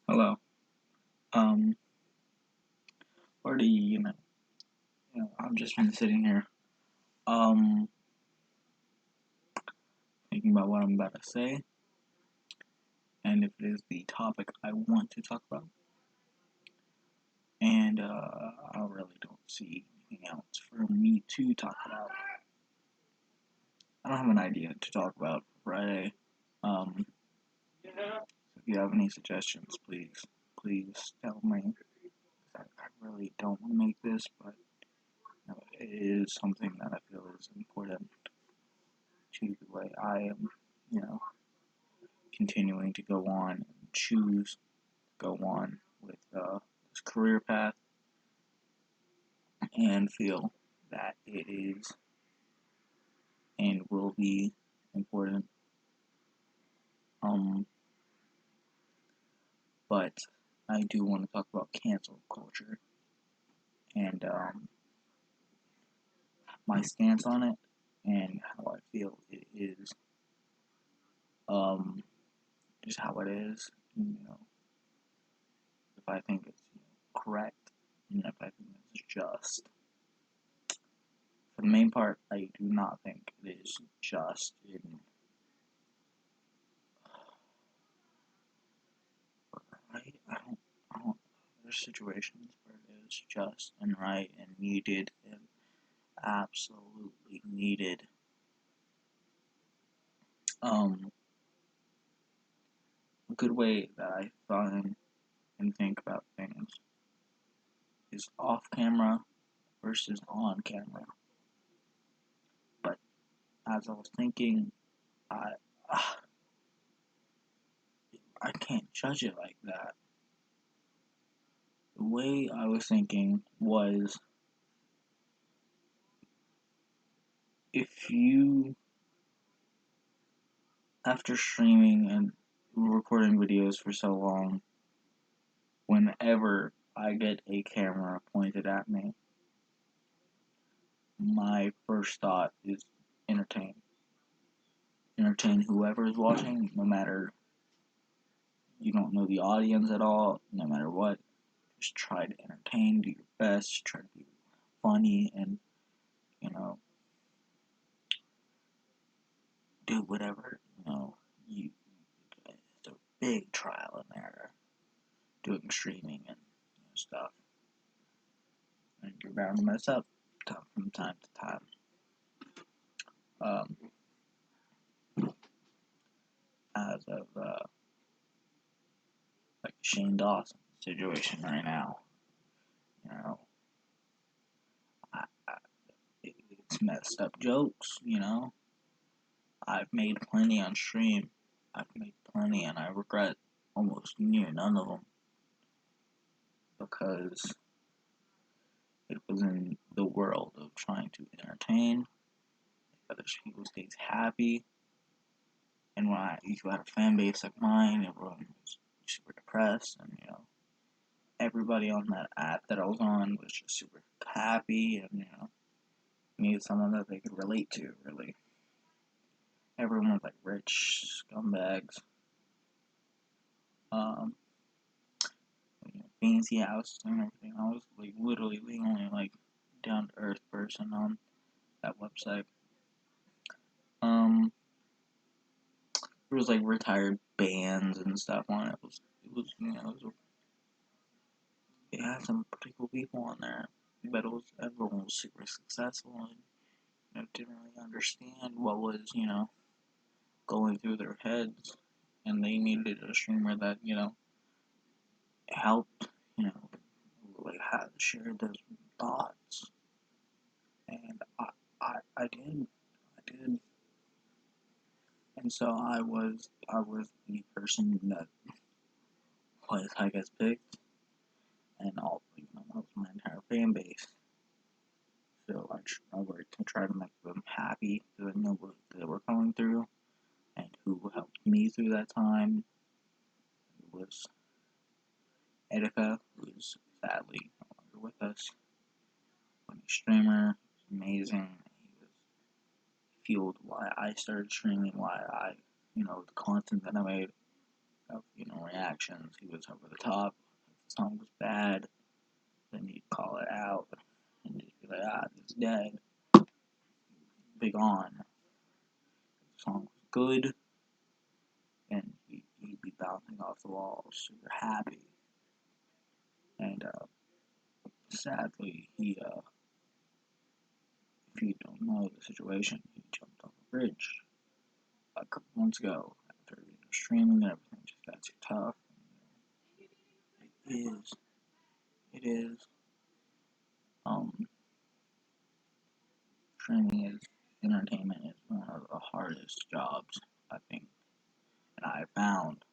Hello. Um, already, I've just been sitting here, um, thinking about what I'm about to say, and if it is the topic I want to talk about, and, I really don't see anything else for me to talk about. I don't have an idea to talk about for Friday. If you have any suggestions, please tell me. I really don't want to make this, but, it is something that I feel is important to the way I am, you know, continuing to go on and choose go on with this career path and feel that it is and will be important. Um, but I do want to talk about cancel culture and my stance on it and how I feel it is um, just how it is. If I think it's correct and if I think it's just. For the main part, I do not think it is just in I don't. There's situations where it is just and right and needed and absolutely needed. Um, a good way that I find and think about things is off camera versus on camera. But as I was thinking, I I can't judge it like that. The way I was thinking was if you, after streaming and recording videos for so long, whenever I get a camera pointed at me, my first thought is entertain. Entertain whoever is watching, no matter you don't know the audience at all, no matter what. Just try to entertain, do your best, try to be funny, and you know, do whatever. You it's a big trial and error doing streaming and stuff, and you're bound to mess up from time to time. Um, as of like Shane Dawson situation right now, you know, I, it's messed up jokes. I've made plenty on stream. I've made plenty, and I regret almost near none of them because it was in the world of trying to entertain, make other people stay happy. And when you had a fan base like mine, everyone was super depressed, and everybody on that app that I was on was just super happy, and needed someone that they could relate to. Really, everyone was like rich scumbags. Um, fancy houses and everything. I was like literally the only like down to earth person on that website. Um, there was like retired bands and stuff on it. It had some pretty cool people on there, but everyone was super successful and didn't really understand what was going through their heads, and they needed a streamer that helped like had shared those thoughts, and I did. And so I was the person that was, I guess, picked, and all that was my entire fan base. So I worked to try to make them happy, so they know what they were going through, and who helped me through that time. It was Etika, who is sadly no longer with us. When a streamer, he was amazing. He was fueled why I started streaming, why the content that I made. of reactions. He was over the top. If the song was bad, then he'd call it out and just be like, it's dead. Big on. If the song was good, and he'd be bouncing off the walls, super happy. And sadly, if you don't know the situation, he jumped off a bridge a couple months ago after streaming and everything just got too tough. It is. It is. Streaming is entertainment is one of the hardest jobs, I think, and I found,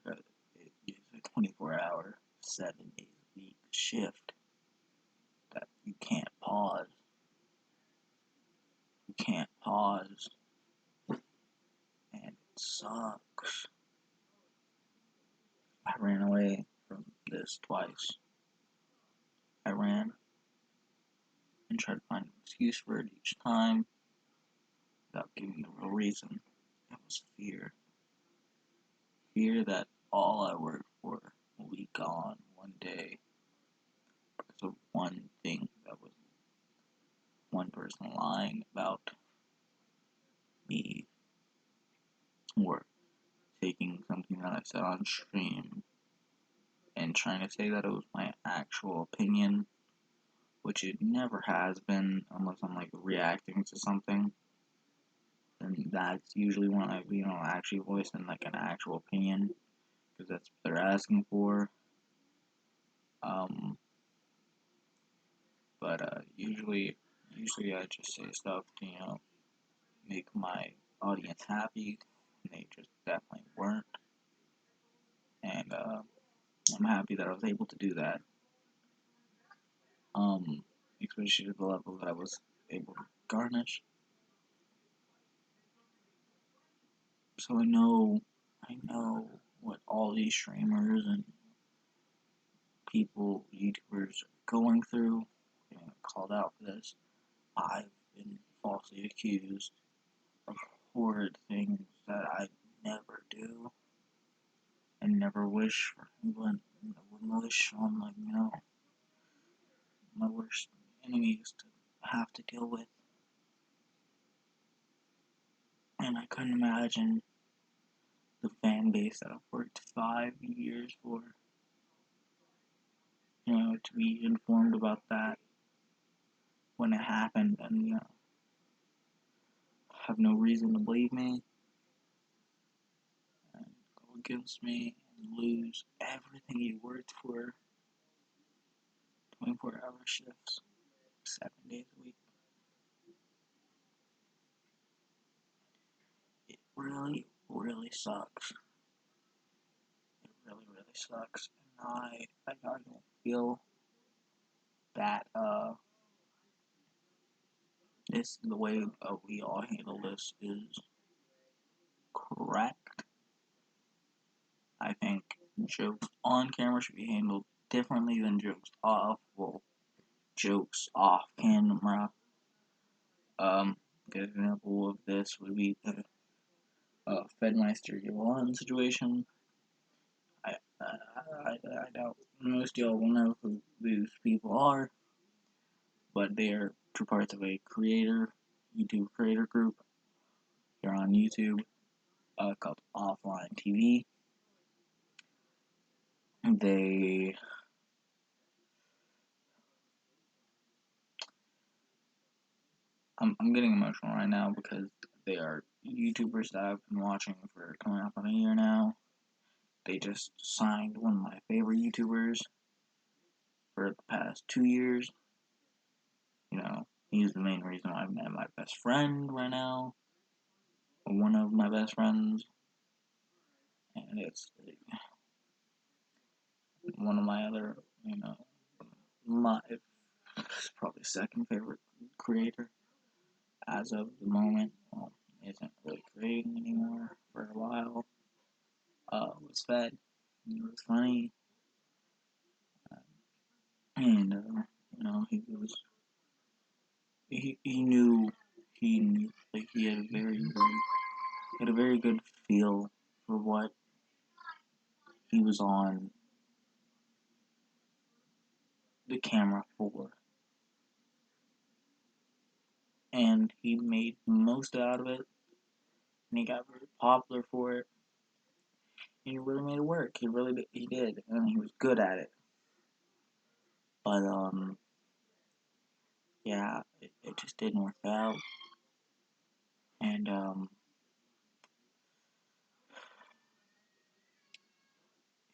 because it is a 24-hour, 7 days a week shift that you can't pause. You can't pause, and it sucks. I ran away from this twice. I ran and tried to find an excuse for it each time without giving a real reason. It was fear. Fear that all I worked for will be gone one day because of one thing that was one person lying about me, or taking something that I said on stream and trying to say that it was my actual opinion, which it never has been unless I'm like reacting to something. And that's usually when I, actually voicing like an actual opinion, because that's what they're asking for. But usually I just say stuff to make my audience happy, and they just definitely weren't. And I'm happy that I was able to do that. Especially to the level that I was able to garnish. So I know what all these streamers and people, YouTubers, are going through. Getting called out for this. I've been falsely accused of horrid things that I never do, and never wish for anyone. I wouldn't wish on my worst enemies to have to deal with. And I couldn't imagine the fan base that I've worked 5 years for, to be informed about that when it happened, and have no reason to believe me and go against me and lose everything you worked for. 24-hour shifts, 7 days a week. It really, really sucks. It really, really sucks. And I don't feel that this the way we all handle this is correct. I think jokes on camera should be handled differently than jokes off. Well, jokes off camera. Good example of this would be the Fedmeister Yvonne situation. I doubt most y'all will know who these people are, but they are two parts of a YouTube creator group here on YouTube called Offline TV. I'm getting emotional right now because they are YouTubers that I've been watching for coming up on a year now. They just signed one of my favorite YouTubers for the past 2 years. He's the main reason why I've met my best friend right now. One of my best friends. And it's one of my other, my probably second favorite creator as of the moment. Well, isn't really creating anymore for a while. Was Fed. He was funny. And, he knew, like, he had a very good feel for what he was on the camera for. And he made the most out of it, and he got very popular for it, and he really made it work. He did, and he was good at it. But, yeah, it just didn't work out, and,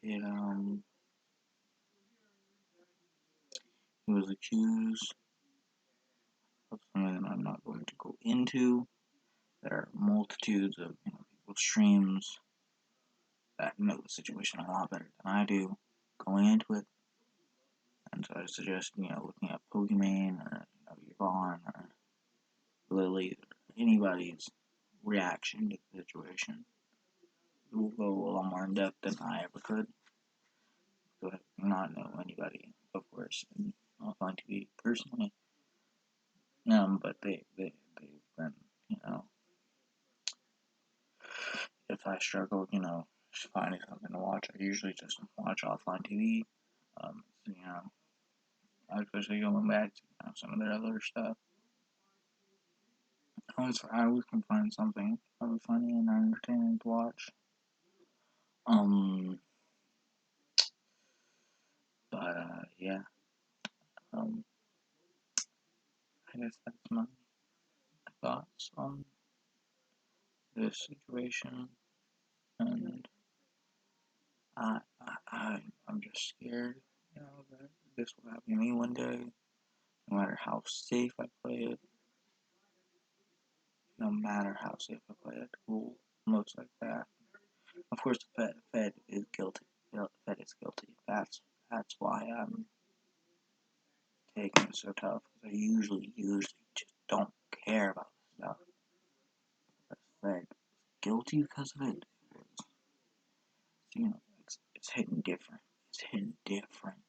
it, he was accused of something that I'm not going to go into. There are multitudes of people's streams that know the situation a lot better than I do going into it. And so I suggest, looking at Pokimane or Yvonne or Lily or anybody's reaction to the situation. It will go a lot more in depth than I ever could. So I do not know anybody, of course, in Offline TV personally. But they've been, if I struggle, just finding something to watch, I usually just watch Offline TV. Especially going back to some of their other stuff. I always can find something really funny and entertaining to watch. But yeah. I guess that's my thoughts on this situation, and I'm just scared, that this will happen to me one day. No matter how safe I play it, the rule looks like that. Of course, the Fed is guilty. The Fed is guilty. That's why I'm taking it so tough, because I usually just don't care about this stuff. The Fed is guilty because of it. It's hitting different. It's hitting different.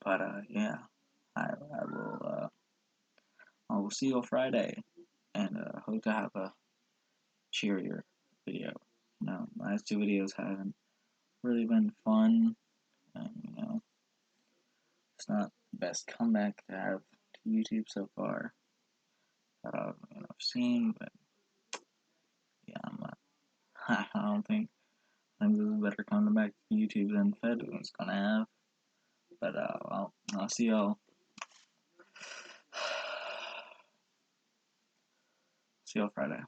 But yeah, I will see you on Friday, and hope to have a cheerier video. My last two videos haven't really been fun, and it's not the best comeback to have to YouTube so far that I've seen. But yeah, I don't think this is a better comeback to YouTube than Fed was gonna have. But I'll see y'all. See y'all Friday.